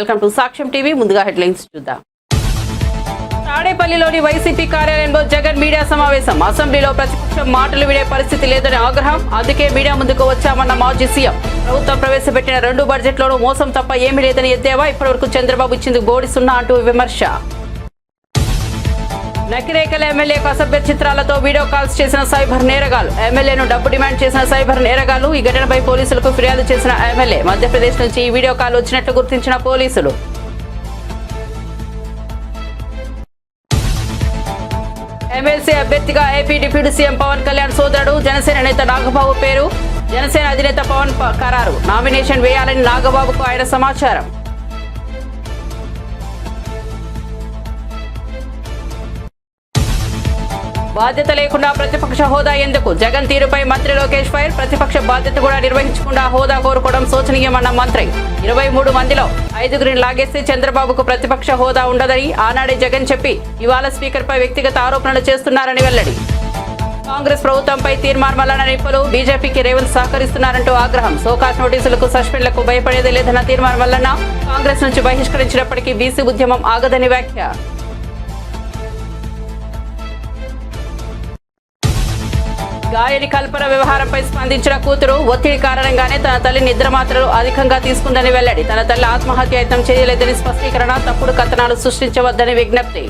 Welcome to సాక్ష్యం TV. ముందుగా headlines చూద్దాం. తాడేపల్లిలోని వైసీపీ కార్యాలయంలో జగన్ మీడియా సమావేశం. అసెంబ్లీలో ప్రతిపక్షం మాటలు వినే పరిస్థితి లేదని ఆగ్రహం. అందుకే మీడియా ముందుకు వచ్చామన్న మాజీ సీఎం. ప్రభుత్వం ప్రవేశపెట్టిన 2 బడ్జెట్లోనూ మోసం తప్ప ఏమీ లేదని ఎద్దేవా. ఇప్పటివరకు చంద్రబాబు ఇచ్చింది బోడి సున్నా అంటూ విమర్శ. నకిరేకల్ ఎమ్మెల్యేకు అసభ్య చిత్రాలతో వీడియో కాల్స్ చేసిన సైబర్ నేరగాలు. ఎమ్మెల్యేను డబ్బు డిమాండ్ చేసిన సైబర్ నేరగాలు. ఈ ఘటనపై పోలీసులకు ఫిర్యాదు చేసిన ఎమ్మెల్యే. మధ్యప్రదేశ్ నుంచి ఈ వీడియో కాల్ వచ్చినట్లు గుర్తించిన పోలీసులు. ఎమ్మెల్సీ అభ్యర్థిగా AP deputy CM Pavan Kalyan సోదరుడు జనసేన నేత నాగబాబు పేరు. జనసేన అధినేత పవన్ ఖరారు. నామినేషన్ వేయాలని నాగబాబుకు ఆయన సమాచారం. బాధ్యత లేకుండా ప్రతిపక్ష హోదా ఎందుకు? జగన్ తీరుపై మంత్రి లోకేష్ ఫైర్. ప్రతిపక్ష బాధ్యత కూడా నిర్వహించకుండా హోదా కోరుకోవడం శోచనీయమన్న మంత్రి. 23 మందిలో 5గురిని లాగేస్తే చంద్రబాబుకు ప్రతిపక్ష హోదా ఉండదని ఆనాడే జగన్ చెప్పి ఇవాళ స్పీకర్పై వ్యక్తిగత ఆరోపణలు చేస్తున్నారని వెల్లడి. కాంగ్రెస్ ప్రభుత్వంపై తీర్మార్ మల్లన్న నిప్పులు. బీజేపీకి రేవంత్ సహకరిస్తున్నారంటూ ఆగ్రహం. సోకాస్ నోటీసులకు సస్పెండ్లకు భయపడేది లేదన్న తీర్మార్ మల్లన్న. కాంగ్రెస్ నుంచి బహిష్కరించినప్పటికీ బీసీ ఉద్యమం ఆగదని వ్యాఖ్య. గాయని కల్పన వ్యవహారంపై స్పందించిన కూతురు. ఒత్తిడి కారణంగానే తన తల్లి నిద్ర మాత్రలు అధికంగా తీసుకుందని వెల్లడి. తన తల్లి ఆత్మహత్య యత్నం చేయలేదని స్పష్టీకరణ. తప్పుడు కథనాలు సృష్టించవద్దని విజ్ఞప్తి.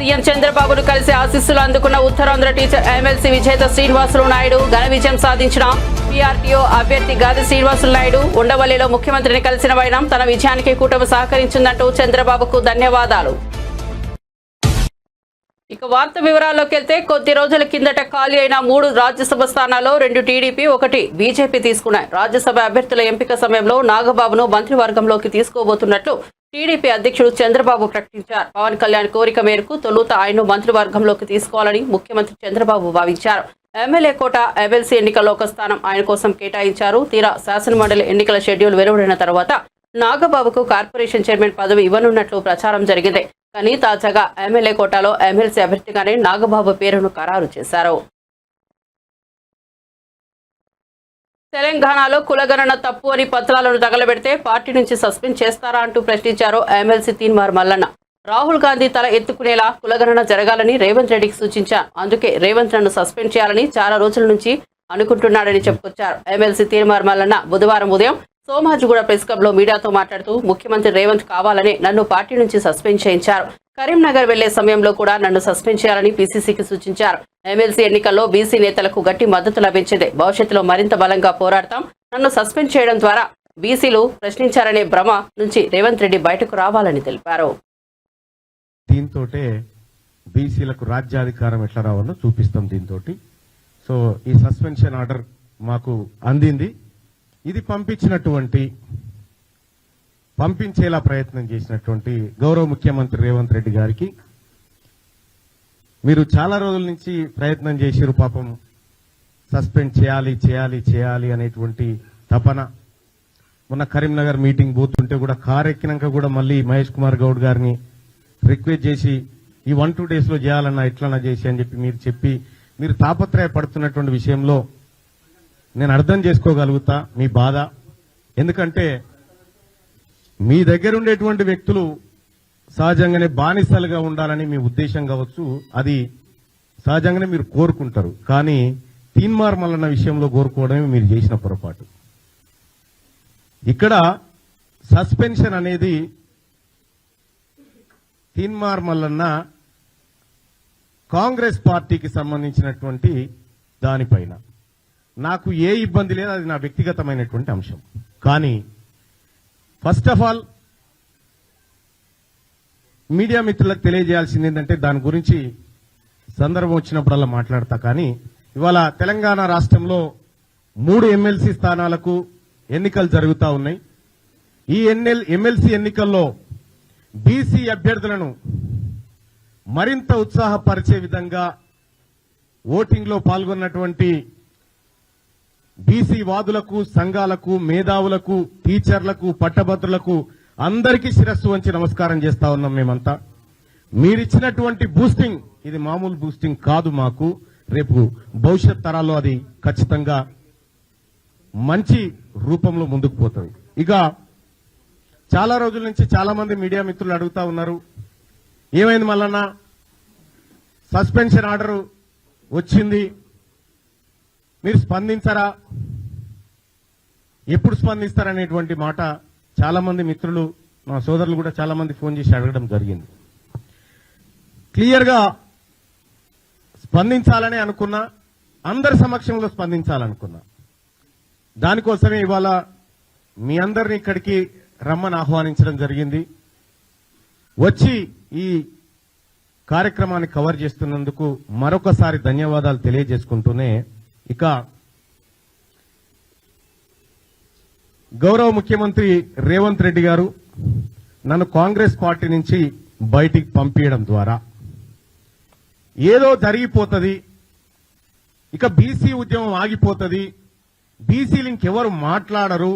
సీఎం చంద్రబాబును కలిసి ఆశీస్సులు అందుకున్న ఉత్తరాంధ్ర టీచర్ ఎమ్మెల్సీ విజేత శ్రీనివాసులు నాయుడు. ఘన విజయం సాధించిన పీఆర్టీఓ అభ్యర్థి గాది శ్రీనివాసులు నాయుడు. ఉండవల్లిలో ముఖ్యమంత్రిని కలిసిన వైనం. తన విజయానికి కూటమి సహకరించిందంటూ చంద్రబాబుకు ధన్యవాదాలు. ఇక వార్త వివరాల్లోకి వెళ్తే, కొద్ది రోజుల కిందట ఖాళీ అయిన 3 రాజ్యసభ స్థానాల్లో 2 టీడీపీ, 1 బీజేపీ తీసుకున్నాయి. రాజ్యసభ అభ్యర్థుల ఎంపిక సమయంలో నాగబాబును మంత్రివర్గంలోకి తీసుకోబోతున్నట్లు టీడీపీ అధ్యక్షుడు చంద్రబాబు ప్రకటించారు. పవన్ కళ్యాణ్ కోరిక మేరకు తొలుత ఆయన్ను మంత్రివర్గంలోకి తీసుకోవాలని ముఖ్యమంత్రి చంద్రబాబు భావించారు. ఎమ్మెల్యే కోట, ఎమ్మెల్సీ ఎన్నికల్లో ఒక స్థానం ఆయన కోసం కేటాయించారు. తీరా శాసనమండలి ఎన్నికల షెడ్యూల్ వెలువడిన తర్వాత నాగబాబుకు కార్పొరేషన్ చైర్మన్ పదవి ఇవ్వనున్నట్లు ప్రచారం జరిగింది. కానీ తాజాగా ఎమ్మెల్యే కోటాలో ఎమ్మెల్సీ అభ్యర్థిగానే నాగబాబు పేరును ఖరారు చేశారు. తెలంగాణలో కులగణన తప్పు అని పత్రాలను తగలబెడితే పార్టీ నుంచి సస్పెండ్ చేస్తారా అంటూ ప్రశ్నించారు ఎమ్మెల్సీ తీన్మార్ మల్లన్న. రాహుల్ గాంధీ తల ఎత్తుకునేలా కులగణన జరగాలని రేవంత్ రెడ్డికి సూచించారు. అందుకే రేవంత్ నన్ను సస్పెండ్ చేయాలని చాలా రోజుల నుంచి అనుకుంటున్నాడని చెప్పుకొచ్చారు. ఎమ్మెల్సీ తీన్మార్ మల్లన్న బుధవారం ఉదయం సోమాజిగూడ ప్రెస్ క్లబ్ లో మీడియాతో మాట్లాడుతూ, ముఖ్యమంత్రి రేవంత్ కావాలనే నన్ను పార్టీ నుంచి సస్పెండ్ చేయించారు. కరీంనగర్ వెళ్లే సమయంలో కూడా నన్ను సస్పెండ్ చేయాలని పీసీసీకి సూచించారు. ఎమ్మెల్సీ ఎన్నికల్లో బీసీ నేతలకు గట్టి మద్దతు లభించింది. భవిష్యత్తులో మరింత బలంగా పోరాడతాం. నన్ను సస్పెండ్ చేయడం ద్వారా బీసీలు ప్రశ్నించారనే భ్రమ నుంచి రేవంత్ రెడ్డి బయటకు రావాలని తెలిపారు. దీంతో బీసీలకు రాజ్యాధికారం ఎట్లా రావాలో చూపిస్తాం. దీంతో సో ఈ సస్పెన్షన్ ఆర్డర్ మాకు అందింది. ఇది పంపించేలా ప్రయత్నం చేసినటువంటి గౌరవ ముఖ్యమంత్రి రేవంత్ రెడ్డి గారికి మీరు చాలా రోజుల నుంచి ప్రయత్నం చేశారు. పాపం సస్పెండ్ చేయాలి అనేటువంటి తపన. మొన్న కరీంనగర్ మీటింగ్ పోతుంటే కూడా కారు ఎక్కినాక కూడా మళ్ళీ మహేష్ కుమార్ గౌడ్ గారిని రిక్వెస్ట్ చేసి ఈ 1-2 days లో చేయాలన్నా ఎట్లన్నా చేసి అని చెప్పి మీరు తాపత్రయపడుతున్నటువంటి విషయంలో నేను అర్థం చేసుకోగలుగుతా మీ బాధ. ఎందుకంటే మీ దగ్గర ఉండేటువంటి వ్యక్తులు సహజంగానే బానిసలుగా ఉండాలని మీ ఉద్దేశం కావచ్చు. అది సహజంగానే మీరు కోరుకుంటారు. కానీ తీన్మార్ మల్లన్న విషయంలో కోరుకోవడమే మీరు చేసిన పొరపాటు. ఇక్కడ సస్పెన్షన్ అనేది తీన్మార్ మల్లన్న కాంగ్రెస్ పార్టీకి సంబంధించినటువంటి దానిపైన నాకు ఏ ఇబ్బంది లేదు. అది నా వ్యక్తిగతమైనటువంటి అంశం. కానీ ఫస్ట్ ఆఫ్ ఆల్ మీడియా మిత్రులకు తెలియజేయాల్సింది ఏంటంటే, దాని గురించి సందర్భం వచ్చినప్పుడల్లా మాట్లాడతా. కానీ ఇవాళ తెలంగాణ రాష్ట్రంలో 3 ఎమ్మెల్సీ స్థానాలకు ఎన్నికలు జరుగుతూ ఉన్నాయి. ఈ ఎమ్మెల్సీ ఎన్నికల్లో బీసీ అభ్యర్థులను మరింత ఉత్సాహపరిచే విధంగా ఓటింగ్ లో పాల్గొన్నటువంటి బీసీ వాదులకు, సంఘాలకు, మేధావులకు, టీచర్లకు, పట్టభద్రులకు అందరికీ శిరస్సు వంచి నమస్కారం చేస్తా ఉన్నాం. మేమంతా మీరిచ్చినటువంటి బూస్టింగ్ ఇది మామూలు బూస్టింగ్ కాదు. మాకు రేపు భవిష్యత్ తరాల్లో అది ఖచ్చితంగా మంచి రూపంలో ముందుకు పోతుంది. ఇక చాలా రోజుల నుంచి చాలా మంది మీడియా మిత్రులు అడుగుతా ఉన్నారు, ఏమైంది మల్లన్న, సస్పెన్షన్ ఆర్డర్ వచ్చింది, మీరు స్పందించరా, ఎప్పుడు స్పందిస్తారనేటువంటి మాట చాలా మంది మిత్రులు, మా సోదరులు కూడా చాలా మంది ఫోన్ చేసి అడగడం జరిగింది. క్లియర్ గా స్పందించాలని అనుకున్నా, అందరి సమక్షంలో స్పందించాలనుకున్నా. దానికోసమే ఇవాళ మీ అందరిని ఇక్కడికి రమ్మని ఆహ్వానించడం జరిగింది. వచ్చి ఈ కార్యక్రమాన్ని కవర్ చేస్తున్నందుకు మరొకసారి ధన్యవాదాలు తెలియజేసుకుంటూనే, ఇక గౌరవ ముఖ్యమంత్రి రేవంత్ రెడ్డి గారు నన్ను కాంగ్రెస్ పార్టీ నుంచి బయటికి పంపించడం ద్వారా ఏదో జరిగిపోతుంది, ఇక బీసీ ఉద్యమం ఆగిపోతుంది, బీసీలు ఇంకెవరు మాట్లాడరు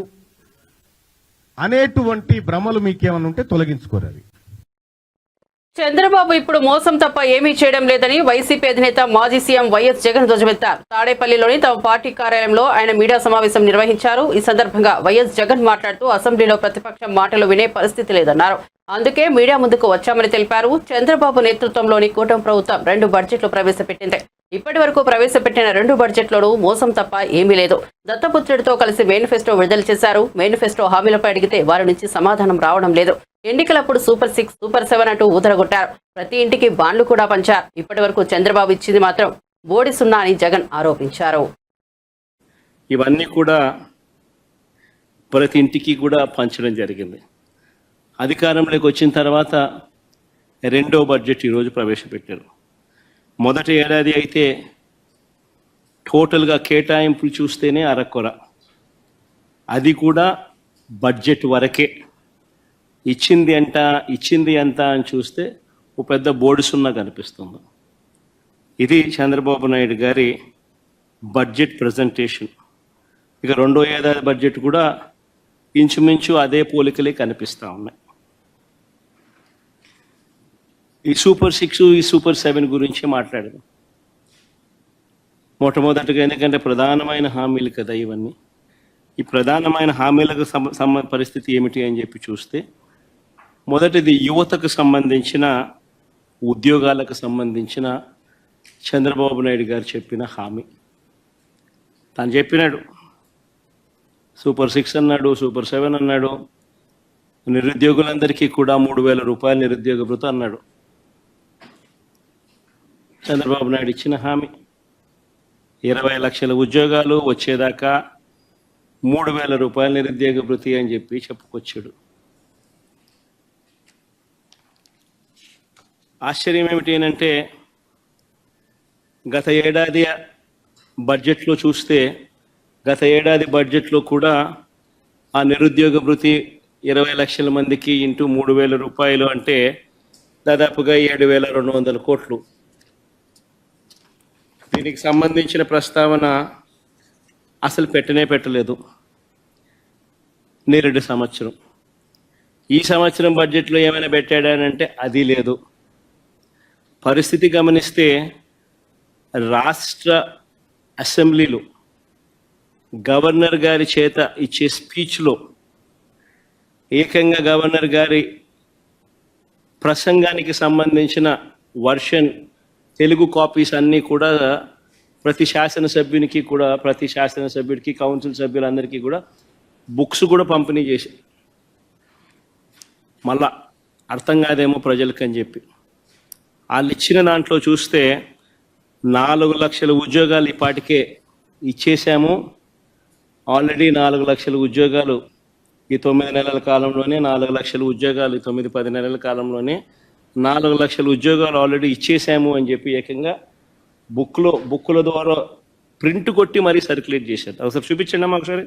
అనేటువంటి భ్రమలు మీకేమన్నా ఉంటే తొలగించుకోరవి. చంద్రబాబు ఇప్పుడు మోసం తప్ప ఏమీ చేయడం లేదని వైసీపీ అధినేత మాజీ సీఎం వైఎస్ జగన్ ధ్వజమెత్తారు. తాడేపల్లిలోని తమ పార్టీ కార్యాలయంలో ఆయన మీడియా సమావేశం నిర్వహించారు. ఈ సందర్భంగా వైఎస్ జగన్ మాట్లాడుతూ అసెంబ్లీలో ప్రతిపక్షం మాటలు వినే పరిస్థితి లేదన్నారు. అందుకే మీడియా ముందుకు వచ్చామని తెలిపారు. చంద్రబాబు నేతృత్వంలోని కూటమి ప్రభుత్వం 2 బడ్జెట్లు ప్రవేశపెట్టింది. ఇప్పటి వరకు ప్రవేశపెట్టిన 2 బడ్జెట్లోనూ మోసం తప్ప ఏమీ లేదు. దత్తపుత్రుడితో కలిసి మేనిఫెస్టో విడుదల చేశారు. మేనిఫెస్టో హామీలపై అడిగితే వారి నుంచి సమాధానం రావడం లేదు. ఎన్నికలప్పుడు సూపర్ 6, సూపర్ 7 అంటూ ఊదరగొట్టారు. ప్రతి ఇంటికి బాండ్లు కూడా పంచారు. ఇప్పటి వరకు చంద్రబాబు ఇచ్చింది మాత్రం బోడి సున్నా అని జగన్ ఆరోపించారు. ఇవన్నీ కూడా ప్రతి ఇంటికి కూడా పంచడం జరిగింది. అధికారంలోకి వచ్చిన తర్వాత 2వ బడ్జెట్ ఈరోజు ప్రవేశపెట్టారు. మొదటి ఏడాది అయితే టోటల్గా కేటాయింపులు చూస్తేనే అరకొర, అది కూడా బడ్జెట్ వరకే. ఇచ్చింది ఎంత అని చూస్తే ఓ పెద్ద బోర్డు సున్నా కనిపిస్తుంది. ఇది చంద్రబాబు నాయుడు గారి బడ్జెట్ ప్రజెంటేషన్. ఇక 2వ ఏడాది బడ్జెట్ కూడా ఇంచుమించు అదే పోలికలే కనిపిస్తూ ఉన్నాయి. ఈ సూపర్ 6, ఈ సూపర్ 7 గురించి మాట్లాడదాం. మొట్టమొదటిగా, ఎందుకంటే ప్రధానమైన హామీలు కదా ఇవన్నీ. ఈ ప్రధానమైన హామీలకు పరిస్థితి ఏమిటి అని చెప్పి చూస్తే, మొదటిది యువతకు సంబంధించిన, ఉద్యోగాలకు సంబంధించిన చంద్రబాబు నాయుడు గారు చెప్పిన హామీ. తను చెప్పినాడు, సూపర్ 6 అన్నాడు, సూపర్ 7 అన్నాడు, నిరుద్యోగులందరికీ కూడా 3,000 రూపాయలు నిరుద్యోగ భృతి అన్నాడు. చంద్రబాబు నాయుడు ఇచ్చిన హామీ 20 లక్షల ఉద్యోగాలు వచ్చేదాకా 3,000 రూపాయలు నిరుద్యోగ భృతి అని చెప్పి చెప్పుకొచ్చాడు. ఆశ్చర్యం ఏమిటి అంటే, గత ఏడాది బడ్జెట్లో చూస్తే, గత ఏడాది బడ్జెట్లో కూడా ఆ నిరుద్యోగ భృతి 20 లక్షల మందికి ఇంటూ 3,000 రూపాయలు అంటే దాదాపుగా 7,200 కోట్లు. దీనికి సంబంధించిన ప్రస్తావన అసలు పెట్టలేదు. నేరేడు సంవత్సరం, ఈ సంవత్సరం బడ్జెట్లో ఏమైనా పెట్టాడనంటే అది లేదు. పరిస్థితి గమనిస్తే రాష్ట్ర అసెంబ్లీలో గవర్నర్ గారి చేత ఇచ్చే స్పీచ్లో ఏకంగా గవర్నర్ గారి ప్రసంగానికి సంబంధించిన వర్షన్ తెలుగు కాపీస్ అన్నీ కూడా ప్రతి శాసనసభ్యుడికి కౌన్సిల్ సభ్యులందరికీ కూడా బుక్స్ కూడా పంపిణీ చేసి, మళ్ళా అర్థం కాదేమో ప్రజలకు అని చెప్పి వాళ్ళు ఇచ్చిన దాంట్లో చూస్తే 4 లక్షల ఉద్యోగాలు ఇప్పటికే ఇచ్చేసాము. ఆల్రెడీ 4 లక్షల ఉద్యోగాలు ఈ 9 నెలల కాలంలోనే, 4 లక్షల ఉద్యోగాలు 9-10 నెలల కాలంలోనే 4 లక్షల ఉద్యోగాలు ఆల్రెడీ ఇచ్చేసాము అని చెప్పి ఏకంగా బుక్కుల ద్వారా ప్రింట్ కొట్టి మరీ సర్క్యులేట్ చేశారు. ఒకసారి చూపించండి అమ్మా ఒకసారి.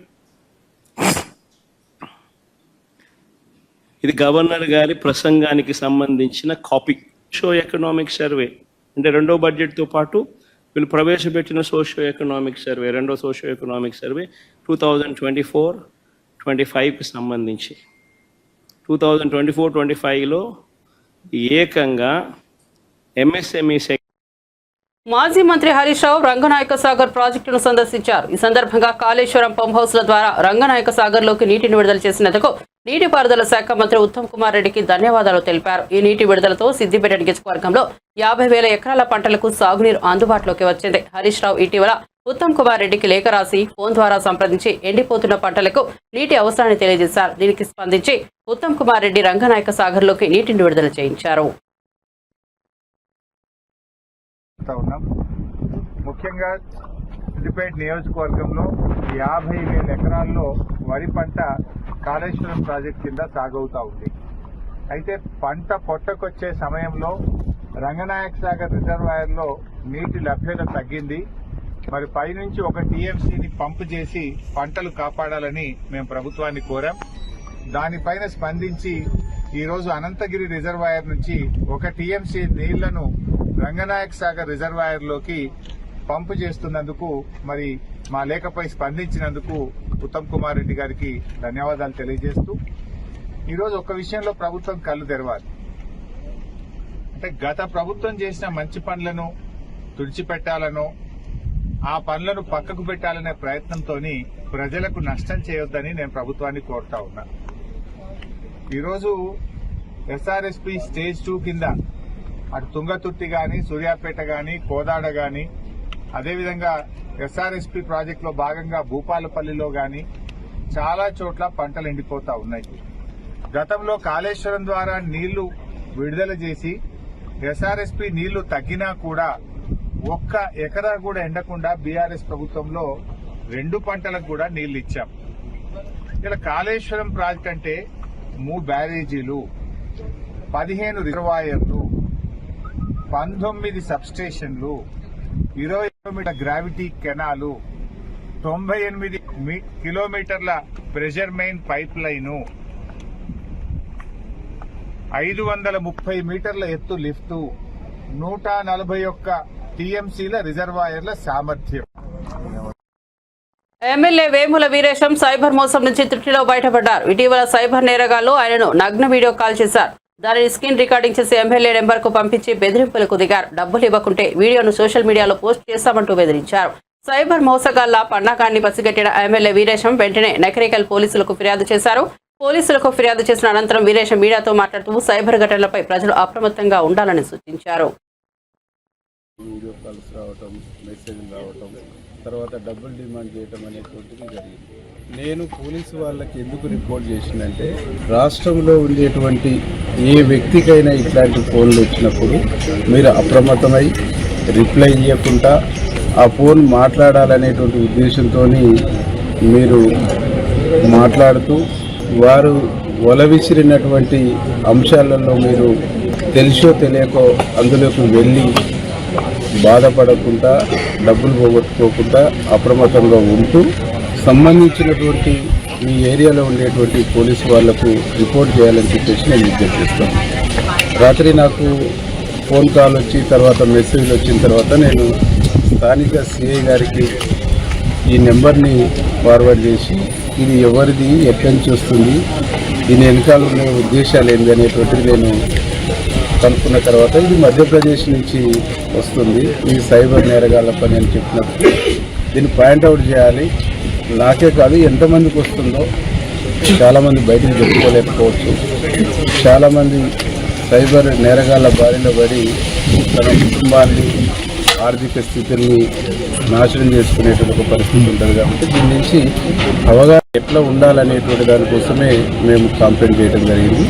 ఇది గవర్నర్ గారి ప్రసంగానికి సంబంధించిన కాపీ. సోషియో ఎకనామిక్ సర్వే అంటే 2వ బడ్జెట్తో పాటు వీళ్ళు ప్రవేశపెట్టిన సోషియో ఎకనామిక్ సర్వే, 2వ సోషియో ఎకనామిక్ సర్వే 2024-25కి సంబంధించి. 2024-25లో ఏకంగా ఎంఎస్ఎంఈ మాజీ మంత్రి హరీష్ రావు రంగనాయక సాగర్ ప్రాజెక్టును సందర్శించారు. ఈ సందర్భంగా కాళేశ్వరం పంప్ హౌస్ల ద్వారా రంగనాయక సాగర్లోకి నీటిని విడుదల చేసినందుకు నీటిపారుదల శాఖ మంత్రి ఉత్తమ్ కుమార్ రెడ్డికి ధన్యవాదాలు తెలిపారు. ఈ నీటి విడుదలతో సిద్దిపేట నియోజకవర్గంలో 50,000 ఎకరాల పంటలకు సాగునీరు అందుబాటులోకి వచ్చింది. హరీష్ రావు ఇటీవల ఉత్తమ్ కుమార్ రెడ్డికి లేఖ రాసి ఫోన్ ద్వారా సంప్రదించి ఎండిపోతున్న పంటలకు నీటి అవసరాన్ని తెలియజేశారు. దీనికి స్పందించి ఉత్తమ్ కుమార్ రెడ్డి రంగనాయక సాగర్లోకి నీటిని విడుదల చేయించారు. ముఖ్యంగా సిద్దిపేట నియోజకవర్గంలో 50,000 ఎకరాల్లో వరి పంట కాళేశ్వరం ప్రాజెక్ట్ కింద సాగవుతా ఉంది. అయితే పంట పొట్టకొచ్చే సమయంలో రంగనాయక సాగర్ రిజర్వాయర్లో నీటి లభ్యత తగ్గింది. మరి పైనుంచి 1 టీఎంసీని పంపు చేసి పంటలు కాపాడాలని మేము ప్రభుత్వాన్ని కోరాం. దానిపైన స్పందించి ఈరోజు అనంతగిరి రిజర్వాయర్ నుంచి 1 టీఎంసీ నీళ్లను రంగనాయక సాగర్ రిజర్వాయర్లోకి పంపు చేస్తున్నందుకు మరి మా లేఖపై స్పందించినందుకు ఉత్తమ్ కుమార్ రెడ్డి గారికి ధన్యవాదాలు తెలియజేస్తూ ఈరోజు ఒక విషయంలో ప్రభుత్వం కళ్ళు తెరవాలి. అంటే గత ప్రభుత్వం చేసిన మంచి పనులను తుడిచిపెట్టాలనో ఆ పనులను పక్కకు పెట్టాలనే ప్రయత్నంతో ప్రజలకు నష్టం చేయొద్దని నేను ప్రభుత్వాన్ని కోరుతా ఉన్నా. ఈరోజు ఎస్ఆర్ఎస్పీ స్టేజ్ 2 కింద అటు తుంగతుర్తి గాని, సూర్యాపేట గాని, కోదాడ గాని, అదేవిధంగా ఎస్ఆర్ఎస్పీ ప్రాజెక్టులో భాగంగా భూపాలపల్లిలో గాని చాలా చోట్ల పంటలు ఎండిపోతా ఉన్నాయి. గతంలో కాళేశ్వరం ద్వారా నీళ్లు విడుదల చేసి ఎస్ఆర్ఎస్పీ నీళ్లు తగ్గినా కూడా 1 ఎకరా కూడా ఎండకుండా బీఆర్ఎస్ ప్రభుత్వంలో 2 పంటలకు కూడా నీళ్లు ఇచ్చాం. ఇలా కాళేశ్వరం ప్రాజెక్ట్ అంటే 3 బ్యారేజీలు, 15 రిజర్వాయర్లు, 19 సబ్స్టేషన్లు, 20 కిలోమీటర్ గ్రావిటీ కెనాలు, 98 కిలోమీటర్ల ప్రెషర్ మెయిన్ పైప్ లైను, 530 మీటర్ల ఎత్తు లిఫ్టు, 141 టీఎంసీల రిజర్వాయర్ల సామర్థ్యం. ఎమ్మెల్యే వేముల వీరేశం సైబర్ మోసం నుంచి త్రుటిలో బయటపడ్డారు. ఇటీవల సైబర్ నేరగాళ్లు ఆయనను నగ్న వీడియో కాల్ చేశారు. దానిని స్క్రీన్ రికార్డింగ్ చేసి ఎమ్మెల్యే నెంబర్కు పంపించి బెదిరింపులకు దిగారు. డబ్బులు ఇవ్వకుంటే వీడియోను సోషల్ మీడియాలో పోస్ట్ చేస్తామంటూ బెదిరించారు. సైబర్ మోసగాళ్ల పన్నాగాన్ని పసిగట్టిన ఎమ్మెల్యే వీరేశం వెంటనే నకరికల్ పోలీసులకు ఫిర్యాదు చేశారు. పోలీసులకు ఫిర్యాదు చేసిన అనంతరం వీరేశం మీడియాతో మాట్లాడుతూ సైబర్ ఘటనలపై ప్రజలు అప్రమత్తంగా ఉండాలని సూచించారు. వీడియో కాల్స్ రావటం, మెసేజ్లు రావటం, తర్వాత డబ్బులు డిమాండ్ చేయటం అనేటువంటిది జరిగింది. నేను పోలీసు వాళ్ళకి ఎందుకు రిపోర్ట్ చేసిందంటే, రాష్ట్రంలో ఉండేటువంటి ఏ వ్యక్తికైనా ఇట్లాంటి ఫోన్లు వచ్చినప్పుడు మీరు అప్రమత్తమై రిప్లై ఇవ్వకుండా ఆ ఫోన్ మాట్లాడాలనేటువంటి ఉద్దేశంతో మీరు మాట్లాడుతూ వారు విసిరినటువంటి అంశాలలో మీరు తెలుసో తెలియకో అందులోకి వెళ్ళి బాధపడకుండా డబ్బులు పోగొట్టుకోకుండా అప్రమత్తంగా ఉంటూ సంబంధించినటువంటి మీ ఏరియాలో ఉండేటువంటి పోలీసు వాళ్లకు రిపోర్ట్ చేయాలని చెప్పేసి నేను విజ్ఞప్తి చేస్తాను. రాత్రి నాకు ఫోన్ కాల్ వచ్చి తర్వాత మెసేజ్ వచ్చిన తర్వాత నేను స్థానిక సిఐ గారికి ఈ నెంబర్ని ఫార్వర్డ్ చేసి ఇది ఎవరిది, ఎక్కడి నుంచి వస్తుంది, దీని వెనకాల ఉన్న ఉద్దేశాలు ఏంటి అనేటువంటిది నేను కనుక్కున్న తర్వాత ఇది మధ్యప్రదేశ్ నుంచి వస్తుంది, ఈ సైబర్ నేరగాళ్ల పని అని చెప్పినప్పుడు దీన్ని పాయింట్అవుట్ చేయాలి. నాకే కాదు ఎంతమందికి వస్తుందో చాలామంది బయటకు చెప్పుకోలేకపోవచ్చు. చాలామంది సైబర్ నేరగాళ్ల బారిన పడి తన కుటుంబాన్ని, ఆర్థిక స్థితిని నాశనం చేసుకునేటువంటి ఒక పరిస్థితి ఉంటుంది. కాబట్టి దీని నుంచి అవగాహన ఎట్లా ఉండాలనేటువంటి దానికోసమే మేము కంప్లైంట్ చేయడం జరిగింది.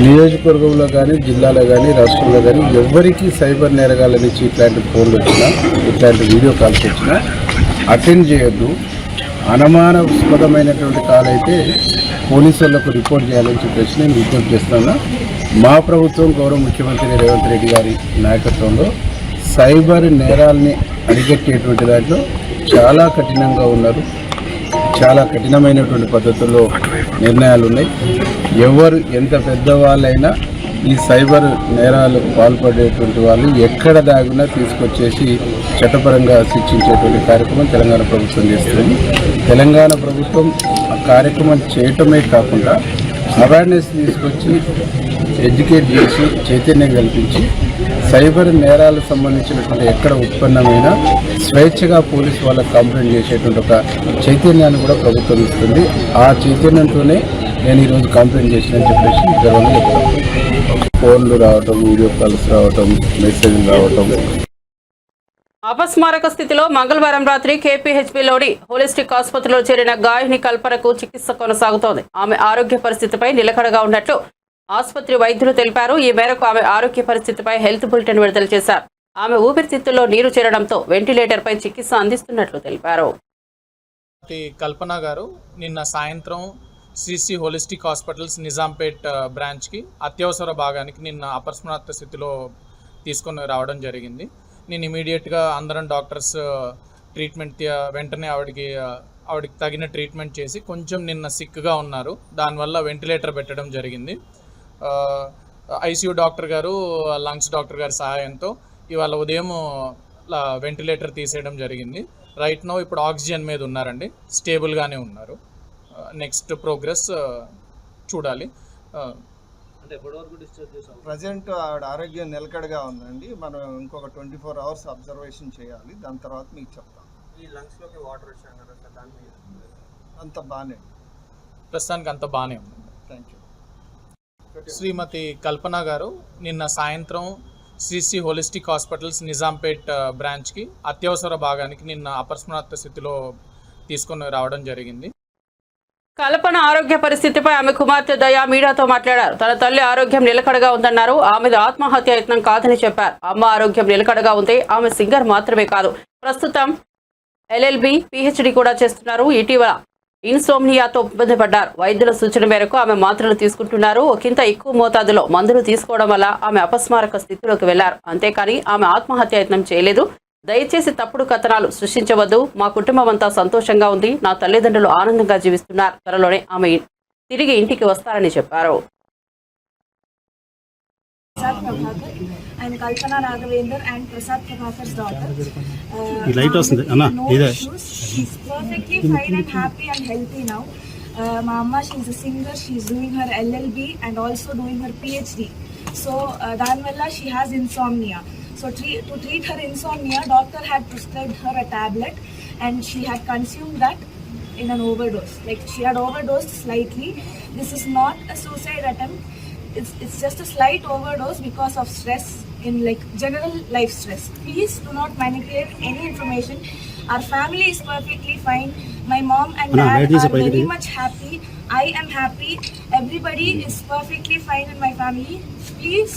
నియోజకవర్గంలో కానీ, జిల్లాలో కానీ, రాష్ట్రంలో కానీ ఎవరికి సైబర్ నేరగాళ్ళ నుంచి ఇట్లాంటి ఫోన్లు వచ్చినా, ఇట్లాంటి వీడియో కాల్స్ వచ్చినా అటెండ్ చేయొద్దు. అనుమానాస్పదమైనటువంటి కాల్ అయితే పోలీసులకు రిపోర్ట్ చేయాలని చెప్పేసి నేను విజ్ఞప్తి చేస్తాను. మా ప్రభుత్వం గౌరవ ముఖ్యమంత్రి రేవంత్ రెడ్డి గారి నాయకత్వంలో సైబర్ నేరాల్ని అరికట్టేటువంటి దాంట్లో చాలా కఠినంగా ఉన్నారు. చాలా కఠినమైనటువంటి పద్ధతుల్లో నిర్ణయాలు ఉన్నాయి. ఎవరు ఎంత పెద్దవాళ్ళైనా ఈ సైబర్ నేరాలకు పాల్పడేటువంటి వాళ్ళు ఎక్కడ దాగున్నా తీసుకొచ్చేసి చట్టపరంగా శిక్షించేటువంటి కార్యక్రమం తెలంగాణ ప్రభుత్వం చేస్తుంది. తెలంగాణ ప్రభుత్వం ఆ కార్యక్రమం చేయటమే కాకుండా అవేర్నెస్ తీసుకొచ్చి ఎడ్యుకేట్ చేసి చైతన్యం కల్పించి సైబర్ నేరాలకు సంబంధించినటువంటి ఎక్కడ ఉత్పన్నమైన స్వేచ్ఛగా పోలీసు వాళ్ళకు కంప్లైంట్ చేసేటువంటి ఒక చైతన్యాన్ని కూడా ప్రభుత్వం ఇస్తుంది. ఆ చైతన్యంతోనే నేను ఈరోజు కంప్లైంట్ చేసినని చెప్పేసి గర్వంగా చెప్తాను. ఫోన్లు రావటం, వీడియో కాల్స్ రావటం, మెసేజ్లు రావటం. అపస్మారక స్థితిలో మంగళవారం రాత్రి కేపీహెచ్బీలోని హోలిస్టిక్ ఆసుపత్రిలో చేరిన గాయని కల్పనకు చికిత్స కొనసాగుతోంది. ఆమె ఆరోగ్య పరిస్థితిపై నిలకడగా ఉన్నట్లు ఆసుపత్రి వైద్యులు తెలిపారు. ఈ మేరకు ఆమె ఆరోగ్య పరిస్థితిపై హెల్త్ బులెటిన్ విడుదల చేశారు. ఆమె ఊపిరితిత్తుల్లో నీరు చేరడంతో వెంటిలేటర్పై చికిత్స అందిస్తున్నట్లు తెలిపారు. కల్పన గారు నిన్న సాయంత్రం సిసి హోలిస్టిక్ హాస్పిటల్స్ నిజాంపేట్ బ్రాంచ్కి అత్యవసర భాగానికి నిన్న అపస్మారక స్థితిలో తీసుకొని రావడం జరిగింది. నేను ఇమీడియట్గా అందరం డాక్టర్స్ ట్రీట్మెంట్ వెంటనే ఆవిడకి తగిన ట్రీట్మెంట్ చేసి కొంచెం నిన్న సిక్గా ఉన్నారు. దానివల్ల వెంటిలేటర్ పెట్టడం జరిగింది. ఐసీయూ డాక్టర్ గారు, లంగ్స్ డాక్టర్ గారి సహాయంతో ఇవాళ ఉదయం వెంటిలేటర్ తీసేయడం జరిగింది. రైట్ నో ఇప్పుడు ఆక్సిజన్ మీద ఉన్నారండి, స్టేబుల్గానే ఉన్నారు. నెక్స్ట్ ప్రోగ్రెస్ చూడాలి. ప్రజెంట్ ఆవిడ ఆరోగ్యం నిలకడగా ఉందండి. మనం ఇంకొక 24 hours అబ్జర్వేషన్ చేయాలి. దాని తర్వాత మీకు చెప్తాం. ఈ లంగ్స్లోకి వాటర్ వచ్చాను దాన్ని అంత బాగానే, ప్రస్తుతానికి అంత బాగానే ఉంది. Thank you. శ్రీమతి కల్పన గారు నిన్న సాయంత్రం సిసి హోలిస్టిక్ హాస్పిటల్స్ నిజాంపేట్ బ్రాంచ్కి అత్యవసర భాగానికి నిన్న అపస్మారక స్థితిలో తీసుకొని రావడం జరిగింది. కల్పన ఆరోగ్య పరిస్థితిపై ఆమె కుమార్తె దయా మీడియాతో మాట్లాడారు. తన తల్లి ఆరోగ్యం నిలకడగా ఉందన్నారు. ఆమెది ఆత్మహత్య యత్నం కాదని చెప్పారు. అమ్మ ఆరోగ్యం నిలకడగా ఉంటే ఆమె సింగర్ మాత్రమే కాదు, ప్రస్తుతం LLB PhD కూడా చేస్తున్నారు. ఇటీవల ఇన్సోమ్నియాతో ఇబ్బంది పడ్డారు. వైద్యుల సూచన మేరకు ఆమె మాత్రలు తీసుకుంటున్నారు. ఒకంత ఎక్కువ మోతాదులో మందులు తీసుకోవడం వల్ల ఆమె అపస్మారక స్థితిలోకి వెళ్లారు. అంతేకాని ఆమె ఆత్మహత్య యత్నం చేయలేదు. దయచేసి తప్పుడు కథనాలు సృష్టించవద్దు. మా కుటుంబం అంతా సంతోషంగా ఉంది. నా తల్లిదండ్రులు ఆనందంగా జీవిస్తున్నారు. త్వరలోనే ఆమె తిరిగి ఇంటికి వస్తారని చెప్పారు. I'm Kalpana Raghavendra and Prasad Prabhakar's daughter. She's perfectly fine and happy and healthy now. My mama, she's a singer. She's doing her LLB and also doing her PhD. So Danvalla, she has insomnia. So to treat her insomnia, doctor had prescribed her a tablet and she had consumed that in an overdose. Like she had overdosed slightly. This is not a suicide attempt. It's just a slight overdose because of stress in like general life stress. Please do not manipulate any information. Our family is perfectly fine. My mom and dad are very much happy. I am happy. Everybody is perfectly fine in my family. Please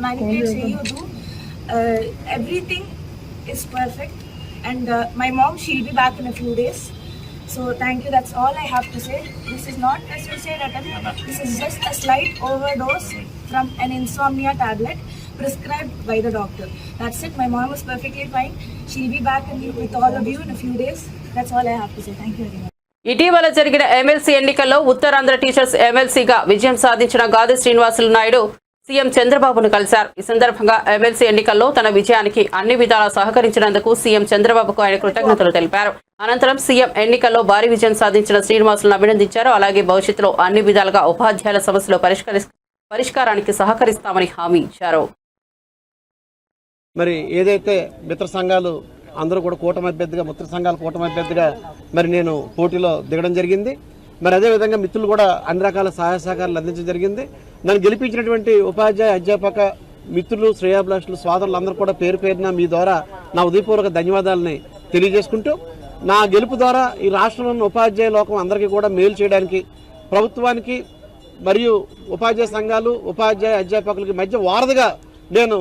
manipulate say you do. Everything is perfect. And my mom, she'll be back in a few days. So thank you, that's all I have to say. This is not a suicide attempt. This is just a slight overdose from an insomnia tablet prescribed by the doctor. That's it. My mom is perfectly fine. She'll be back with all of you in a few days. That's all I have to say. Thank you very much. ఇటీవల జరిగిన MLC ఎన్నికల్లో Uttarandhra teachers ఎమ్మెల్సీగా విజయం సాధించిన గాది Srinivasulu Naidu CM చంద్రబాబును కలిశారు. ఈ సందర్భంగా ఎమ్మెల్సీ ఎన్నికల్లో తన విజయానికి అన్ని విధాలా సహకరించినందుకు సీఎం చంద్రబాబుకు ఆయన కృతజ్ఞతలు తెలిపారు. అనంతరం సీఎం ఎన్నికల్లో భారీ విజయం సాధించిన శ్రీనివాసులను అభినందించారు. అలాగే భవిష్యత్తులో అన్ని విధాలుగా ఉపాధ్యాయుల సమస్యలు పరిష్కారానికి సహకరిస్తామని హామీ ఇచ్చారు. మరి ఏదైతే మిత్ర సంఘాలు అందరూ కూడా కూటమి అభ్యర్థిగా, మిత్ర సంఘాల కూటమి అభ్యర్థిగా మరి నేను పోటీలో దిగడం జరిగింది. మరి అదేవిధంగా మిత్రులు కూడా అన్ని రకాల సహాయ సహకారాలు అందించడం జరిగింది. నన్ను గెలిపించినటువంటి ఉపాధ్యాయ, అధ్యాపక మిత్రులు, శ్రేయాభిలాషులు, సోదరులు అందరూ కూడా పేరు పేరున మీ ద్వారా నా ఉదయపూర్వక ధన్యవాదాలని తెలియజేసుకుంటూ, నా గెలుపు ద్వారా ఈ రాష్ట్రంలో ఉన్న ఉపాధ్యాయ లోకం అందరికీ కూడా మేలు చేయడానికి ప్రభుత్వానికి మరియు ఉపాధ్యాయ సంఘాలు, ఉపాధ్యాయ అధ్యాపకులకి మధ్య వారధిగా నేను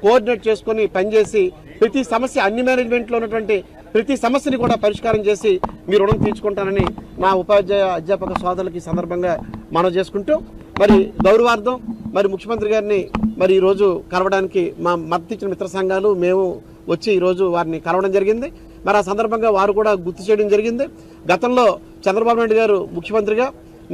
కోఆర్డినేట్ చేసుకుని పనిచేసి ప్రతి సమస్య, అన్ని మేనేజ్మెంట్లో ఉన్నటువంటి ప్రతి సమస్యని కూడా పరిష్కారం చేసి మీ రుణం తీర్చుకుంటానని నా ఉపాధ్యాయ అధ్యాపక సోదరులకి సందర్భంగా మనవి చేసుకుంటూ, మరి గౌరవార్థం మరి ముఖ్యమంత్రి గారిని మరి ఈరోజు కలవడానికి మా మద్దతు ఇచ్చిన మిత్ర సంఘాలు మేము వచ్చి ఈరోజు వారిని కలవడం జరిగింది. మరి ఆ సందర్భంగా వారు కూడా గుర్తు చేయడం జరిగింది. గతంలో చంద్రబాబు నాయుడు గారు ముఖ్యమంత్రిగా,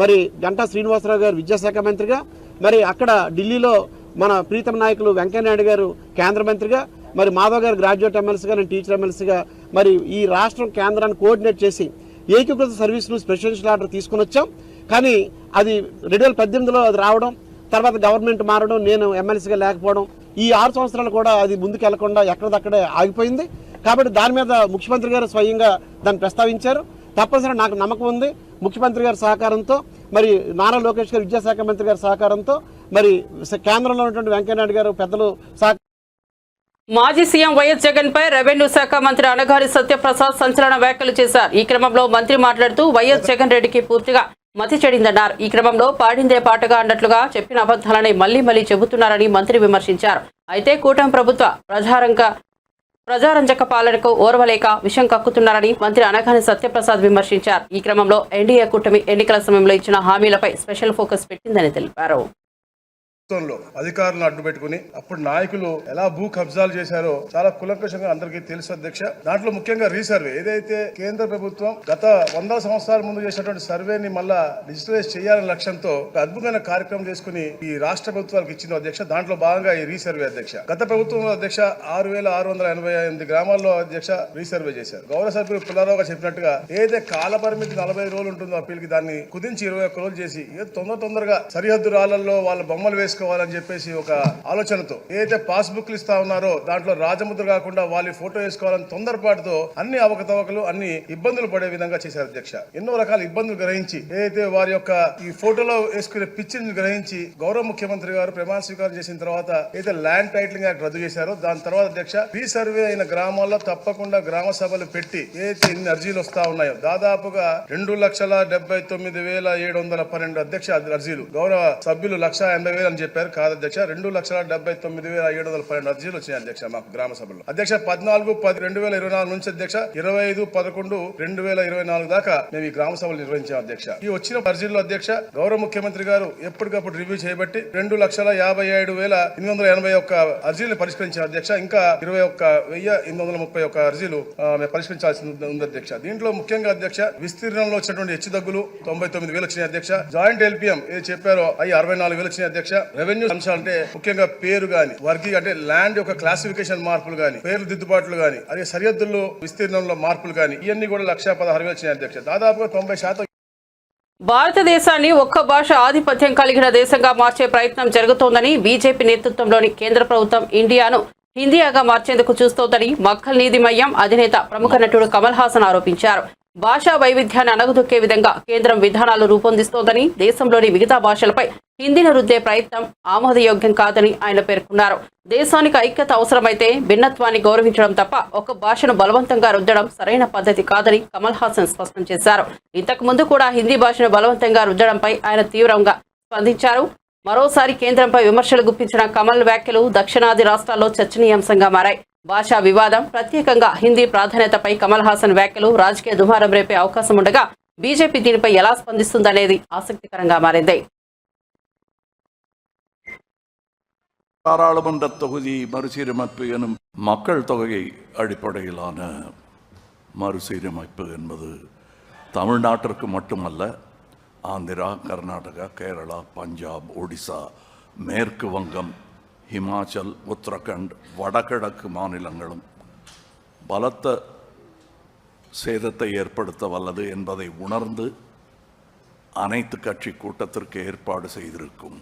మరి గంటా శ్రీనివాసరావు గారు విద్యాశాఖ మంత్రిగా, మరి అక్కడ ఢిల్లీలో మన ప్రీతమ నాయకులు వెంకయ్యనాయుడు గారు కేంద్ర మంత్రిగా, మరి మాధవ్ గారు గ్రాడ్యుయేట్ ఎమ్మెల్సీగా, నేను టీచర్ ఎమ్మెల్సీగా మరి ఈ రాష్ట్రం కేంద్రాన్ని కోఆర్డినేట్ చేసి ఏకీకృత సర్వీసులు స్పెషల్ ఆర్డర్ తీసుకుని వచ్చాం. కానీ అది 2018లో అది రావడం, తర్వాత గవర్నమెంట్ మారడం, నేను ఎమ్మెల్సీగా లేకపోవడం, ఈ 6 సంవత్సరాలు కూడా అది ముందుకు వెళ్లకుండా ఎక్కడిదక్కడే ఆగిపోయింది. కాబట్టి దాని మీద ముఖ్యమంత్రి గారు స్వయంగా దాన్ని ప్రస్తావించారు. తప్పనిసరిగా నాకు నమ్మకం ఉంది, ముఖ్యమంత్రి గారి సహకారంతో, మరి నారా లోకేష్ గారు విద్యాశాఖ మంత్రి గారి సహకారంతో, మరి కేంద్రంలో ఉన్నటువంటి వెంకయ్యనాయుడు గారు పెద్దలు మాజీ సీఎం వైఎస్ జగన్ పై రెవెన్యూ శాఖ మంత్రి అనగారి సత్యప్రసాద్ సంచలన వ్యాఖ్యలు చేశారు. ఈ క్రమంలో మంత్రి మాట్లాడుతూ వైఎస్ జగన్ రెడ్డికి పూర్తిగా మతి చెడిందన్నారు. ఈ క్రమంలో పాడిందే పాటగా అన్నట్లుగా చెప్పిన అబద్ధాలని మళ్లీ చెబుతున్నారని మంత్రి విమర్శించారు. అయితే కూటమి ప్రభుత్వ ప్రజారంజక పాలనకు ఓర్వలేక విషం కక్కుతున్నారని మంత్రి అనగాని సత్యప్రసాద్ విమర్శించారు. ఈ క్రమంలో ఎన్డీఏ కూటమి ఎన్నికల సమయంలో ఇచ్చిన హామీలపై స్పెషల్ ఫోకస్ పెట్టిందని తెలిపారు. అధికారులను అడ్డు పెట్టుకుని అప్పుడు నాయకులు ఎలా భూ కబ్జాలు చేశారో చాలా కులంకషంగా అందరికీ తెలుసు అధ్యక్ష. దాంట్లో ముఖ్యంగా రీసర్వే ఏదైతే కేంద్ర ప్రభుత్వం గత 100 సంవత్సరాల ముందు చేసినటువంటి సర్వేని మళ్ళా డిజిటలైజ్ చేయాలనే లక్ష్యంతో ఒక అద్భుతమైన కార్యక్రమం చేసుకుని ఈ రాష్ట్ర ప్రభుత్వాలకు ఇచ్చింది అధ్యక్ష. దాంట్లో భాగంగా ఈ రీసర్వే అధ్యక్ష గత ప్రభుత్వంలో అధ్యక్ష 6688 గ్రామాల్లో అధ్యక్ష రీసర్వే చేశారు. గౌరవ సభ్యులు పుల్లారావు గారు చెప్పినట్టుగా ఏదైతే కాల పరిమితి 45 రోజులు ఉంటుందో అప్పీల్కి దాన్ని కుదించి 21 రోజులు చేసి తొందరగా సరిహద్దు రాళ్లలో వాళ్ళ బొమ్మలు వేసుకోవాలని చెప్పేసి ఒక ఆలోచనతో ఏదైతే పాస్బుక్లు ఇస్తా ఉన్నారో దాంట్లో రాజముద్ర కాకుండా వాళ్ళ ఫోటో వేసుకోవాలని తొందరపాటుతో అన్ని అవకతవకలు అన్ని ఇబ్బందులు పడే విధంగా చేశారు అధ్యక్ష. ఎన్నో రకాల ఇబ్బందులు గ్రహించి ఏదైతే వారి యొక్క ఈ ఫోటోలో వేసుకునే పిచ్చిని గ్రహించి గౌరవ ముఖ్యమంత్రి గారు ప్రమాణ స్వీకారం చేసిన తర్వాత ఏదైతే ల్యాండ్ టైటిలింగ్ యాక్ట్ రద్దు చేశారో దాని తర్వాత అధ్యక్ష రీసర్వే అయిన గ్రామాల్లో తప్పకుండా గ్రామ సభలు పెట్టి ఏదైతే ఇన్ని అర్జీలు వస్తా ఉన్నాయో దాదాపుగా 2,79,712 అధ్యక్ష అర్జీలు గౌరవ సభ్యులు 1,80,000 అని చెప్పారు. కాదు అధ్యక్ష 2,79,712 అర్జీలు వచ్చినాయి అధ్యక్ష మాకు గ్రామ సభలో. అధ్యక్ష 14/10/2024 నుంచి అధ్యక్ష 25/11/2024 దాకా మేము ఈ గ్రామ సభలు నిర్వహించాం అధ్యక్ష. ఈ వచ్చిన అర్జీల్లో అధ్యక్ష గౌరవ ముఖ్యమంత్రి గారు ఎప్పటికప్పుడు రివ్యూ చేయబట్టి 2,57,881 అర్జీలను పరిష్కరించాం అధ్యక్ష. ఇంకా 21,831 అర్జీలు పరిష్కరించాల్సి ఉంది అధ్యక్ష. దీంట్లో ముఖ్యంగా అధ్యక్ష విస్తీర్ణంలో వచ్చినటువంటి హెచ్చుతగ్గులు 99,000 వచ్చినాయి అధ్యక్ష. జాయింట్ ఎల్పిఎం ఏది చెప్పారో అవి 64,000 వచ్చినాయి అధ్యక్ష. రెవెన్యూ అంశాలంటే ముఖ్యంగా పేరు గాని వర్గీ అంటే ల్యాండ్ యొక్క క్లాసిఫికేషన్ మార్పులు గాని పేర్లు దిద్దుబాట్లు గాని అదే సరిహద్దుల్లో విస్తీర్ణంలో మార్పులు గాని ఇవన్నీ కూడా 1,16,000 వచ్చినాయి అధ్యక్ష. దాదాపుగా 90% భారతదేశాన్ని ఒక్క భాష ఆధిపత్యం కలిగిన దేశంగా మార్చే ప్రయత్నం జరుగుతోందని బీజేపీ నేతృత్వంలోని కేంద్ర ప్రభుత్వం ఇండియాను హిందీగా మార్చేందుకు చూస్తోందని మక్కల్ నీతి మయ్యం అధినేత ప్రముఖ నటుడు కమల్ హాసన్ ఆరోపించారు. భాషా వైవిధ్యాన్ని అణగదొక్కే విధంగా కేంద్రం విధానాలు రూపొందిస్తోందని, దేశంలోని మిగతా భాషలపై హిందీని రుద్దే ప్రయత్నం ఆమోదయోగ్యం కాదని ఆయన పేర్కొన్నారు. దేశానికి ఐక్యత అవసరమైతే భిన్నత్వాన్ని గౌరవించడం తప్ప ఒక భాషను బలవంతంగా రుద్దడం సరైన పద్ధతి కాదని కమల్ హాసన్ స్పష్టం చేశారు. ఇంతకు ముందు కూడా హిందీ భాషను బలవంతంగా రుద్దడంపై ఆయన తీవ్రంగా స్పందించారు. మరోసారి కేంద్రంపై విమర్శలు గుప్పించిన కమల్ వ్యాఖ్యలు దక్షిణాది రాష్ట్రాల్లో చర్చనీయాంశంగా మారాయి. భాషా వివాదం, ప్రత్యేకంగా హిందీ ప్రాధాన్యతపై కమల్ హాసన్ వ్యాఖ్యలు రాజకీయ దుమారం రేపే అవకాశం ఉండగా బీజేపీ దీనిపై ఎలా స్పందిస్తుందనేది ఆసక్తికరంగా మారింది. பாராளுமன்ற தொகுதி மறுசீரமைப்பு எனும் மக்கள் தொகை அடிப்படையிலான மறுசீரமைப்பு என்பது தமிழ்நாட்டிற்கு மட்டுமல்ல, ஆந்திரா, கர்நாடகா, கேரளா, பஞ்சாப், ஒடிசா, மேற்கு வங்கம், ஹிமாச்சல், உத்தரகண்ட், வடகிழக்கு மாநிலங்களும் பலத்த சேதத்தை ஏற்படுத்த வல்லது என்பதை உணர்ந்து அனைத்து கட்சி கூட்டத்திற்கு ஏற்பாடு செய்திருக்கும்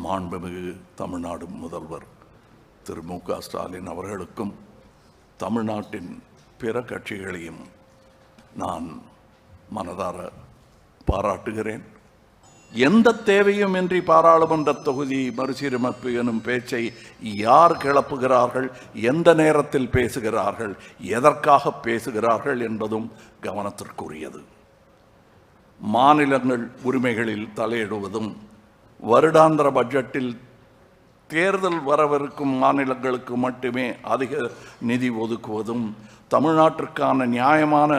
மாண்புமிகு தமிழ்நாடு முதல்வர் திரு மு.க. ஸ்டாலின் அவர்களுக்கும் தமிழ்நாட்டின் பிற கட்சிகளையும் நான் மனதார பாராட்டுகிறேன். எந்த தேவையுமின்றி பாராளுமன்ற தொகுதி மறுசீரமைப்பு எனும் பேச்சை யார் கிளப்புகிறார்கள், எந்த நேரத்தில் பேசுகிறார்கள், எதற்காக பேசுகிறார்கள் என்பதும் கவனத்திற்குரியது. மாநிலங்கள் உரிமைகளில் தலையிடுவதும், வருடாந்திர பட்ஜெட்டில் தேர்தல் வரவிருக்கும் மாநிலங்களுக்கு மட்டுமே அதிக நிதி ஒதுக்குவதும், தமிழ்நாட்டிற்கான நியாயமான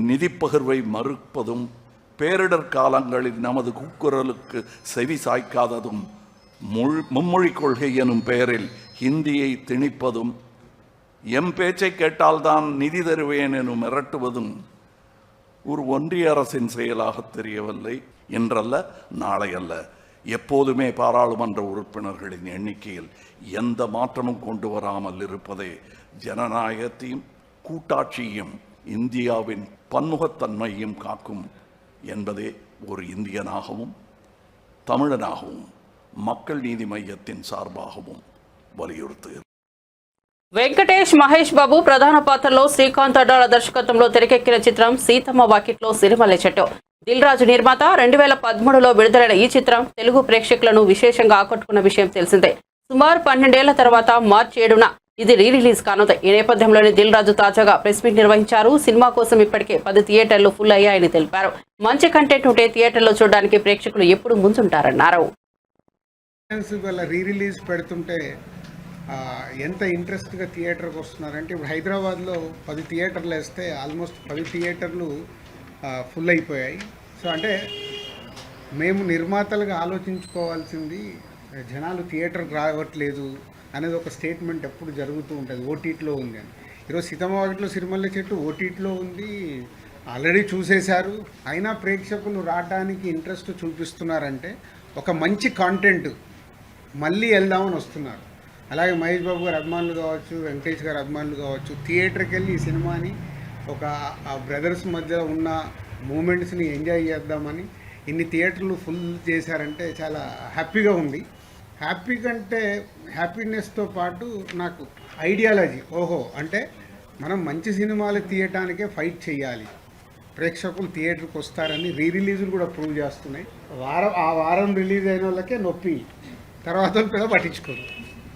நிதி பகிர்வை மறுப்பதும், பேரிடர் காலங்களில் நமது கூக்குரலுக்கு செவி சாய்க்காததும், மும்மொழி கொள்கை எனும் பெயரில் ஹிந்தியை திணிப்பதும், எம் பேச்சை கேட்டால்தான் நிதி தருவேன் எனும் மிரட்டுவதும் ஒரு ஒன்றிய அரசின் செயலாக தெரியவில்லை. இன்றல்ல, நாளை அல்ல, எப்போதுமே பாராளுமன்ற உறுப்பினர்களின் எண்ணிக்கையில் எந்த மாற்றமும் கொண்டு வராமல் இருப்பதே ஜனநாயகத்தையும் கூட்டாட்சியையும் இந்தியாவின் பன்முகத்தன்மையும் காக்கும் என்பதே ஒரு இந்தியனாகவும் தமிழனாகவும் மக்கள் நீதி மையத்தின் சார்பாகவும் வலியுறுத்துகிறேன். వెంకటేష్ మహేష్ బాబు ప్రధాన పాత్రలో శ్రీకాంత్ అడ్డాల దర్శకత్వంలో తెరకెక్కిన చిత్రం సీతమ్మ వాకిట్లో సిరిమల్లె చెట్టు. దిల్ రాజు నిర్మాత 2013లో విడుదలైన ఈ చిత్రం తెలుగు ప్రేక్షకులను విశేషంగా ఆకట్టుకున్న విషయం తెలిసిందే. సుమారు 12 ఏళ్ల తర్వాత మార్చి 7న ఇది రిలీజ్ కానుంది. ఈ నేపథ్యంలోనే దిల్ రాజు తాజాగా ప్రెస్ మీట్ నిర్వహించారు. సినిమా కోసం ఇప్పటికే 10 థియేటర్లు ఫుల్ అయ్యాయని తెలిపారు. మంచి కంటెంట్ ఉంటే థియేటర్లో చూడడానికి ప్రేక్షకులు ఎప్పుడు ముందుంటారన్నారు. రీ రిలీజ్ పెడుతుంటే ఎంత ఇంట్రెస్ట్గా థియేటర్కి వస్తున్నారంటే, ఇప్పుడు హైదరాబాద్లో 10 థియేటర్లు వేస్తే ఆల్మోస్ట్ 10 థియేటర్లు ఫుల్ అయిపోయాయి. సో అంటే మేము నిర్మాతలుగా ఆలోచించుకోవాల్సింది, జనాలు థియేటర్కి రావట్లేదు అనేది ఒక స్టేట్మెంట్ ఎప్పుడు జరుగుతూ ఉంటుంది. ఓటీటీలో ఉంది అని. ఈరోజు సీతమ్మ వాకిట్లో సిరిమల్లె చెట్టు ఓటీటీలో ఉంది, ఆల్రెడీ చూసేశారు. అయినా ప్రేక్షకులు రావడానికి ఇంట్రెస్ట్ చూపిస్తున్నారంటే ఒక మంచి కాంటెంట్ మళ్ళీ వెళ్దామని వస్తున్నారు. అలాగే మహేష్ బాబు గారు అభిమానులు కావచ్చు, వెంకటేష్ గారు అభిమానులు కావచ్చు, థియేటర్కి వెళ్ళి ఈ సినిమాని ఒక ఆ బ్రదర్స్ మధ్య ఉన్న మూమెంట్స్ని ఎంజాయ్ చేద్దామని ఇన్ని థియేటర్లు ఫుల్ చేశారంటే చాలా హ్యాపీగా ఉంది. హ్యాపీ కంటే హ్యాపీనెస్తో పాటు నాకు ఐడియాలజీ, ఓహో అంటే మనం మంచి సినిమాలు తీయటానికే ఫైట్ చేయాలి, ప్రేక్షకులు థియేటర్కి వస్తారని రీ రిలీజులు కూడా ప్రూవ్ చేస్తున్నాయి. ఆ వారం రిలీజ్ అయిన వాళ్ళకే నొప్పి, తర్వాత కూడా పట్టించుకోరు.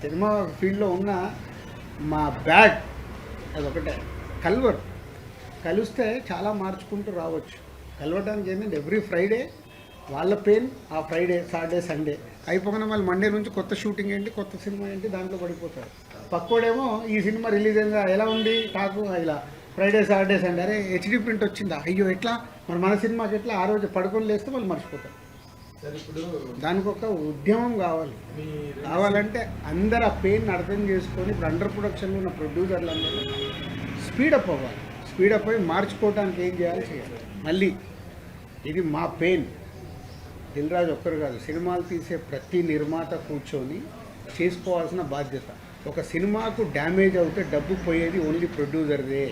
సినిమా ఫీల్డ్లో ఉన్న మా బ్యాగ్ అదొకటే, కలిస్తే చాలా మార్చుకుంటూ రావచ్చు. కలవడానికి ఏంటంటే ఎవ్రీ ఫ్రైడే వాళ్ళ పెయిన్, ఆ ఫ్రైడే సాటర్డే సండే అయిపోగానే మళ్ళీ మండే నుంచి కొత్త షూటింగ్ ఏంటి, కొత్త సినిమా ఏంటి, దాంట్లో పడిపోతారు. పక్కోడేమో ఈ సినిమా రిలీజ్ అయిందా, ఎలా ఉంది టాకు, ఇలా ఫ్రైడే సాటర్డే సండే, అరే హెచ్డీ ప్రింట్ వచ్చిందా, అయ్యో ఎట్లా మన సినిమాకి ఎట్లా, ఆ రోజు పడుకొని లేస్తే వాళ్ళు మర్చిపోతారు. దానికి ఒక ఉద్యమం కావాలంటే అందరు ఆ పెయిన్ అర్థం చేసుకొని, ఇప్పుడు అండర్ ప్రొడక్షన్లో ఉన్న ప్రొడ్యూసర్లు అందరూ స్పీడప్ అవ్వాలి. స్పీడప్ అయ్యి మార్చుకోవడానికి ఏం చేయాలి. మళ్ళీ ఇది మా పెయిన్, దిల్ రాజు ఒక్కరు కాదు, సినిమాలు తీసే ప్రతి నిర్మాత కూర్చొని చేసుకోవాల్సిన బాధ్యత. ఒక సినిమాకు డ్యామేజ్ అవుతే డబ్బు పోయేది ఓన్లీ ప్రొడ్యూసర్దే.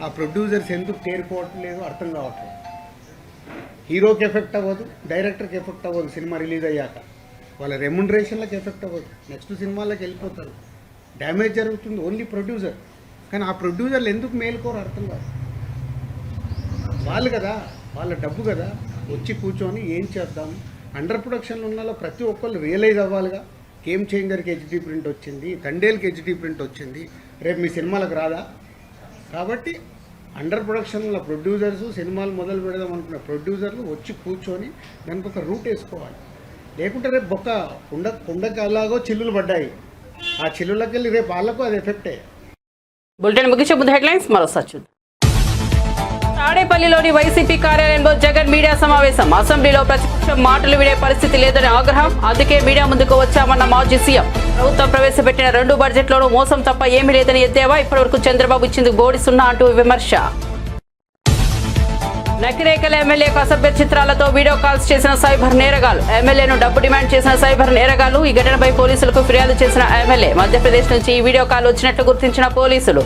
ఆ ప్రొడ్యూసర్స్ ఎందుకు తేరుకోవట్లేదో అర్థం కావట్లేదు. హీరోకి ఎఫెక్ట్ అవ్వదు, డైరెక్టర్కి ఎఫెక్ట్ అవ్వదు, సినిమా రిలీజ్ అయ్యాక వాళ్ళ రెమ్యునరేషన్లకు ఎఫెక్ట్ అవ్వదు, నెక్స్ట్ సినిమాలకు వెళ్ళిపోతారు. డ్యామేజ్ జరుగుతుంది ఓన్లీ ప్రొడ్యూసర్. కానీ ఆ ప్రొడ్యూసర్లు ఎందుకు మేలుకోరు అర్థం కాదు. వాళ్ళు కదా, వాళ్ళ డబ్బు కదా, వచ్చి కూర్చొని ఏం చేద్దాం. అండర్ ప్రొడక్షన్లో ఉన్న ప్రతి ఒక్కళ్ళు రియలైజ్ అవ్వాలిగా. గేమ్ చేంజర్కి హెచ్డీ ప్రింట్ వచ్చింది, తండేల్కి హెచ్డీ ప్రింట్ వచ్చింది, రేపు మీ సినిమాలకు రాదా? కాబట్టి అండర్ ప్రొడక్షన్లో ప్రొడ్యూసర్స్, సినిమాలు మొదలు పెడదాం అనుకున్న ప్రొడ్యూసర్లు వచ్చి కూర్చొని దానికి ఒక రూట్ వేసుకోవాలి. లేకుంటే రేపు కుండకి అలాగో చిల్లులు పడ్డాయి, ఆ చిల్లులకి వెళ్ళి రేపు వాళ్ళకు అది ఎఫెక్టే. బులెటిన్ ముగించే ముందు హెడ్లైన్స్ మరోసారి చూద్దాం. తాడేపల్లిలోని వైసీపీ కార్యాలయంలో జగన్ మీడియా సమావేశం. అసెంబ్లీలో ప్రతిపక్షం మాటలు వినే పరిస్థితి లేదని ఆగ్రహం. అందుకే మీడియా ముందుకు వచ్చామన్న మాజీ సీఎం. ప్రభుత్వం ప్రవేశపెట్టిన 2 బడ్జెట్లోనూ మోసం తప్ప ఏమీ లేదని ఎద్దేవా. ఇప్పటివరకు చంద్రబాబు ఇచ్చింది బోడి సున్నా అంటూ విమర్శ. నకిరేకల ఎమ్మెల్యేకు అసభ్య చిత్రాలతో వీడియో కాల్స్ చేసిన సైబర్ నేరగాలు. ఎమ్మెల్యేను డబ్బు డిమాండ్ చేసిన సైబర్ నేరగాలు. ఈ ఘటనపై పోలీసులకు ఫిర్యాదు చేసిన ఎమ్మెల్యే. మధ్యప్రదేశ్ నుంచి ఈ వీడియో కాల్ వచ్చినట్లు గుర్తించిన పోలీసులు.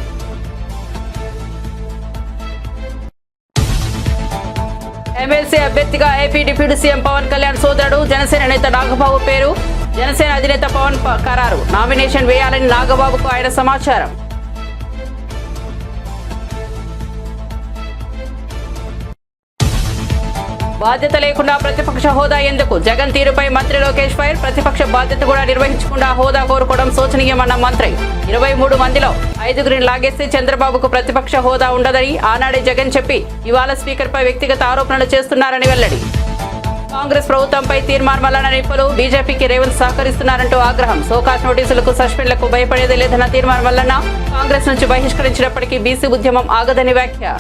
ఎమ్మెల్సీ అభ్యర్థిగా AP deputy CM Pavan Kalyan సోదరుడు జనసేన నేత నాగబాబు పేరు. జనసేన అధినేత పవన్ ఖరారు. నామినేషన్ వేయాలని నాగబాబుకు ఆయన సమాచారం. బాధ్యత లేకుండా ప్రతిపక్ష హోదా ఎందుకు? జగన్ తీరుపై మంత్రి లోకేష్ ఫైర్. ప్రతిపక్ష బాధ్యత కూడా నిర్వహించకుండా హోదా కోరుకోవడం శోచనీయమన్న మంత్రి. 23 మందిలో 5గురిని లాగేస్తే చంద్రబాబుకు ప్రతిపక్ష హోదా ఉండదని ఆనాడే జగన్ చెప్పి ఇవాళ స్పీకర్పై వ్యక్తిగత ఆరోపణలు చేస్తున్నారని వెల్లడి. కాంగ్రెస్ ప్రభుత్వంపై తీర్మార్ మల్లన్న నిప్పులు. బీజేపీకి రేవంత్ సహకరిస్తున్నారంటూ ఆగ్రహం. సోకాస్ నోటీసులకు, సస్పెండ్లకు భయపడేది లేదన్న తీర్మార్ మల్లన్న. కాంగ్రెస్ నుంచి బహిష్కరించినప్పటికీ బీసీ ఉద్యమం ఆగదని వ్యాఖ్య.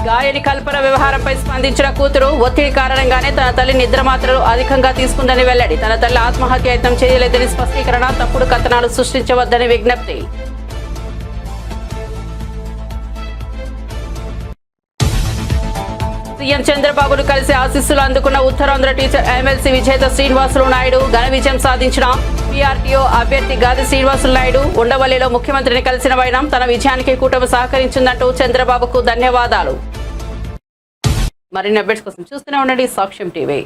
గాయని కల్పన వ్యవహారంపై స్పందించిన కూతురు. ఒత్తిడి కారణంగానే తన తల్లి నిద్రమాత్రలు అధికంగా తీసుకుందని వెల్లడి. తన తల్లి ఆత్మహత్యాయత్నం చేయలేదని స్పష్టీకరణ. తప్పుడు కథనాలు సృష్టించవద్దని విజ్ఞప్తి. సీఎం చంద్రబాబును కలిసి ఆశీస్సులు అందుకున్న ఉత్తరాంధ్ర టీచర్ ఎమ్మెల్సీ విజేత శ్రీనివాసులు నాయుడు. ఘన విజయం సాధించిన పీఆర్టీఓ అభ్యర్థి గాది శ్రీనివాసులు నాయుడు. ఉండవల్లిలో ముఖ్యమంత్రిని కలిసిన వైనం. తన విజయానికి కూటమి సహకరించిందంటూ చంద్రబాబుకు ధన్యవాదాలు. మరిన్ని అప్డేట్స్ కోసం చూస్తూనే ఉండండి సాక్ష్యం టీవీ.